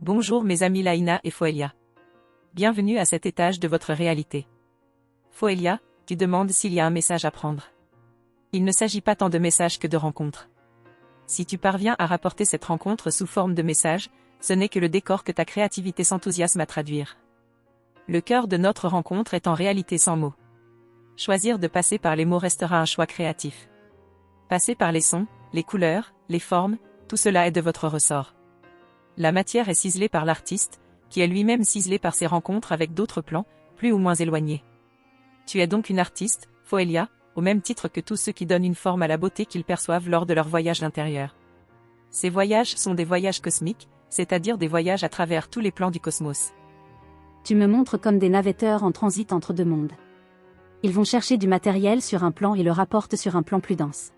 Bonjour mes amis Laïna et Foelia. Bienvenue à cet étage de votre réalité. Foelia, tu demandes s'il y a un message à prendre. Il ne s'agit pas tant de messages que de rencontres. Si tu parviens à rapporter cette rencontre sous forme de message, ce n'est que le décor que ta créativité s'enthousiasme à traduire. Le cœur de notre rencontre est en réalité sans mots. Choisir de passer par les mots restera un choix créatif. Passer par les sons, les couleurs, les formes, tout cela est de votre ressort. La matière est ciselée par l'artiste, qui est lui-même ciselé par ses rencontres avec d'autres plans, plus ou moins éloignés. Tu es donc une artiste, Foelia, au même titre que tous ceux qui donnent une forme à la beauté qu'ils perçoivent lors de leur voyage intérieur. Ces voyages sont des voyages cosmiques, c'est-à-dire des voyages à travers tous les plans du cosmos. Tu me montres comme des navetteurs en transit entre deux mondes. Ils vont chercher du matériel sur un plan et le rapportent sur un plan plus dense.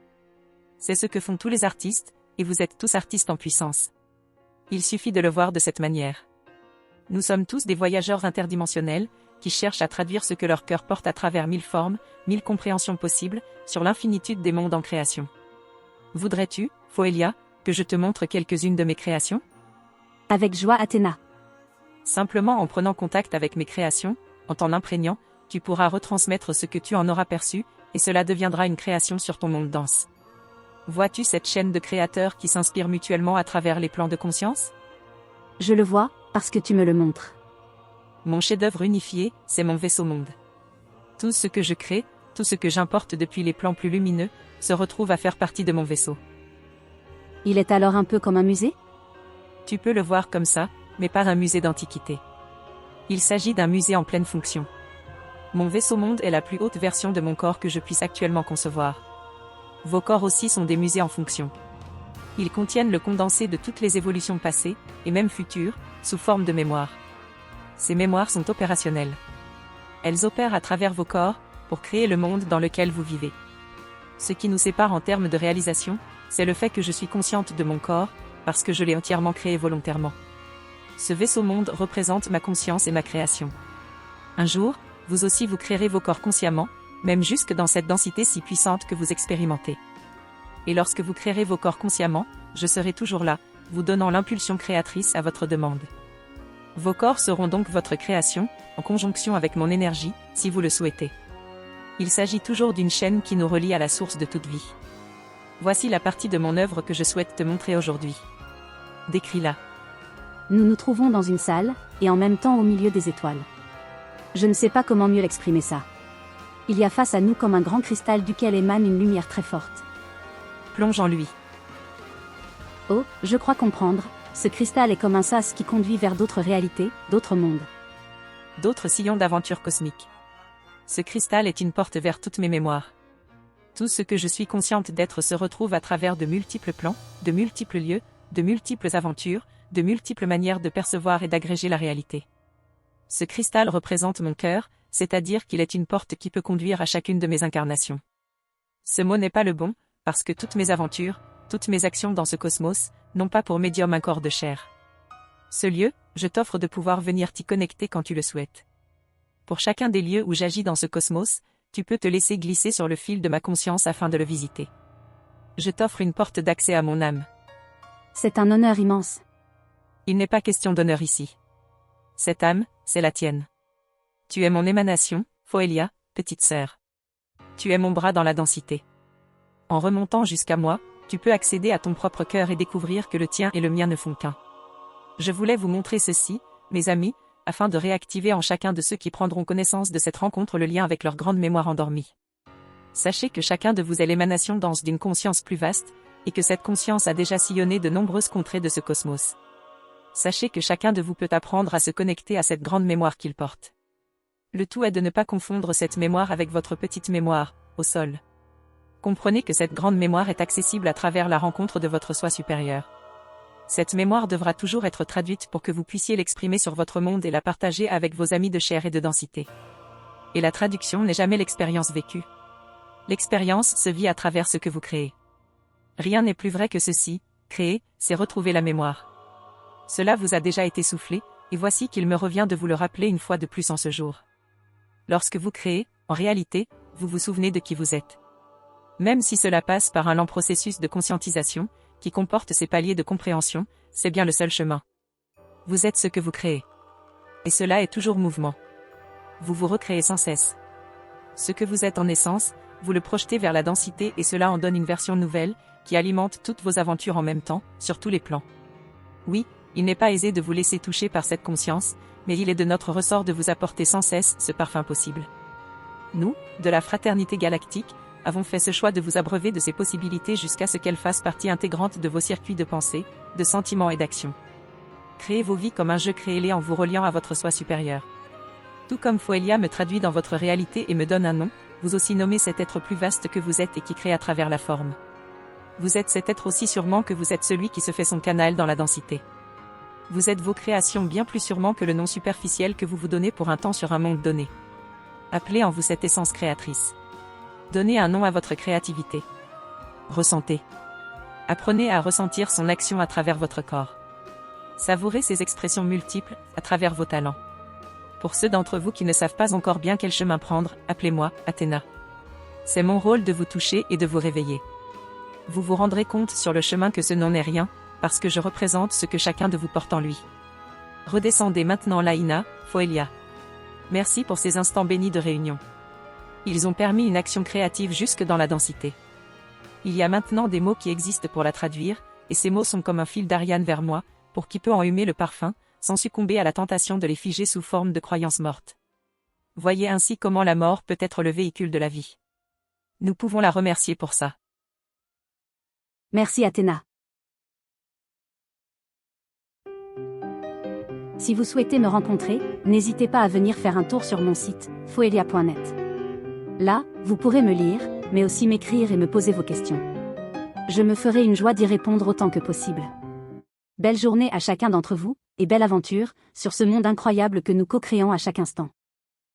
C'est ce que font tous les artistes, et vous êtes tous artistes en puissance. Il suffit de le voir de cette manière. Nous sommes tous des voyageurs interdimensionnels, qui cherchent à traduire ce que leur cœur porte à travers 1000 formes, 1000 compréhensions possibles, sur l'infinitude des mondes en création. Voudrais-tu, Foelia, que je te montre quelques-unes de mes créations? Avec joie, Athéna. Simplement en prenant contact avec mes créations, en t'en imprégnant, tu pourras retransmettre ce que tu en auras perçu, et cela deviendra une création sur ton monde dense. Vois-tu cette chaîne de créateurs qui s'inspirent mutuellement à travers les plans de conscience? Je le vois, parce que tu me le montres. Mon chef-d'œuvre unifié, c'est mon vaisseau monde. Tout ce que je crée, tout ce que j'importe depuis les plans plus lumineux, se retrouve à faire partie de mon vaisseau. Il est alors un peu comme un musée? Tu peux le voir comme ça, mais pas un musée d'antiquité. Il s'agit d'un musée en pleine fonction. Mon vaisseau monde est la plus haute version de mon corps que je puisse actuellement concevoir. Vos corps aussi sont des musées en fonction. Ils contiennent le condensé de toutes les évolutions passées, et même futures, sous forme de mémoire. Ces mémoires sont opérationnelles. Elles opèrent à travers vos corps, pour créer le monde dans lequel vous vivez. Ce qui nous sépare en termes de réalisation, c'est le fait que je suis consciente de mon corps, parce que je l'ai entièrement créé volontairement. Ce vaisseau monde représente ma conscience et ma création. Un jour, vous aussi vous créerez vos corps consciemment, même jusque dans cette densité si puissante que vous expérimentez. Et lorsque vous créerez vos corps consciemment, je serai toujours là, vous donnant l'impulsion créatrice à votre demande. Vos corps seront donc votre création, en conjonction avec mon énergie, si vous le souhaitez. Il s'agit toujours d'une chaîne qui nous relie à la source de toute vie. Voici la partie de mon œuvre que je souhaite te montrer aujourd'hui. Décris-la. Nous nous trouvons dans une salle, et en même temps au milieu des étoiles. Je ne sais pas comment mieux l'exprimer ça. Il y a face à nous comme un grand cristal duquel émane une lumière très forte. Plonge en lui. Oh, je crois comprendre, ce cristal est comme un sas qui conduit vers d'autres réalités, d'autres mondes. D'autres sillons d'aventure cosmique. Ce cristal est une porte vers toutes mes mémoires. Tout ce que je suis consciente d'être se retrouve à travers de multiples plans, de multiples lieux, de multiples aventures, de multiples manières de percevoir et d'agréger la réalité. Ce cristal représente mon cœur, c'est-à-dire qu'il est une porte qui peut conduire à chacune de mes incarnations. Ce mot n'est pas le bon, parce que toutes mes aventures, toutes mes actions dans ce cosmos, n'ont pas pour médium un corps de chair. Ce lieu, je t'offre de pouvoir venir t'y connecter quand tu le souhaites. Pour chacun des lieux où j'agis dans ce cosmos, tu peux te laisser glisser sur le fil de ma conscience afin de le visiter. Je t'offre une porte d'accès à mon âme. C'est un honneur immense. Il n'est pas question d'honneur ici. Cette âme, c'est la tienne. Tu es mon émanation, Foelia, petite sœur. Tu es mon bras dans la densité. En remontant jusqu'à moi, tu peux accéder à ton propre cœur et découvrir que le tien et le mien ne font qu'un. Je voulais vous montrer ceci, mes amis, afin de réactiver en chacun de ceux qui prendront connaissance de cette rencontre le lien avec leur grande mémoire endormie. Sachez que chacun de vous est l'émanation dense d'une conscience plus vaste, et que cette conscience a déjà sillonné de nombreuses contrées de ce cosmos. Sachez que chacun de vous peut apprendre à se connecter à cette grande mémoire qu'il porte. Le tout est de ne pas confondre cette mémoire avec votre petite mémoire, au sol. Comprenez que cette grande mémoire est accessible à travers la rencontre de votre soi supérieur. Cette mémoire devra toujours être traduite pour que vous puissiez l'exprimer sur votre monde et la partager avec vos amis de chair et de densité. Et la traduction n'est jamais l'expérience vécue. L'expérience se vit à travers ce que vous créez. Rien n'est plus vrai que ceci, créer, c'est retrouver la mémoire. Cela vous a déjà été soufflé, et voici qu'il me revient de vous le rappeler une fois de plus en ce jour. Lorsque vous créez, en réalité, vous vous souvenez de qui vous êtes. Même si cela passe par un lent processus de conscientisation, qui comporte ces paliers de compréhension, c'est bien le seul chemin. Vous êtes ce que vous créez. Et cela est toujours mouvement. Vous vous recréez sans cesse. Ce que vous êtes en essence, vous le projetez vers la densité et cela en donne une version nouvelle, qui alimente toutes vos aventures en même temps, sur tous les plans. Oui, il n'est pas aisé de vous laisser toucher par cette conscience, mais il est de notre ressort de vous apporter sans cesse ce parfum possible. Nous, de la Fraternité Galactique, avons fait ce choix de vous abreuver de ces possibilités jusqu'à ce qu'elles fassent partie intégrante de vos circuits de pensée, de sentiments et d'action. Créez vos vies comme un jeu, créez-les en vous reliant à votre soi supérieur. Tout comme Foelia me traduit dans votre réalité et me donne un nom, vous aussi nommez cet être plus vaste que vous êtes et qui crée à travers la forme. Vous êtes cet être aussi sûrement que vous êtes celui qui se fait son canal dans la densité. Vous êtes vos créations bien plus sûrement que le nom superficiel que vous vous donnez pour un temps sur un monde donné. Appelez en vous cette essence créatrice. Donnez un nom à votre créativité. Ressentez. Apprenez à ressentir son action à travers votre corps. Savourez ses expressions multiples, à travers vos talents. Pour ceux d'entre vous qui ne savent pas encore bien quel chemin prendre, appelez-moi Athéna. C'est mon rôle de vous toucher et de vous réveiller. Vous vous rendrez compte sur le chemin que ce nom n'est rien, parce que je représente ce que chacun de vous porte en lui. Redescendez maintenant Laïna, Foelia. Merci pour ces instants bénis de réunion. Ils ont permis une action créative jusque dans la densité. Il y a maintenant des mots qui existent pour la traduire, et ces mots sont comme un fil d'Ariane vers moi, pour qui peut enhumer le parfum, sans succomber à la tentation de les figer sous forme de croyances mortes. Voyez ainsi comment la mort peut être le véhicule de la vie. Nous pouvons la remercier pour ça. Merci Athéna. Si vous souhaitez me rencontrer, n'hésitez pas à venir faire un tour sur mon site, foelia.net. Là, vous pourrez me lire, mais aussi m'écrire et me poser vos questions. Je me ferai une joie d'y répondre autant que possible. Belle journée à chacun d'entre vous, et belle aventure, sur ce monde incroyable que nous co-créons à chaque instant.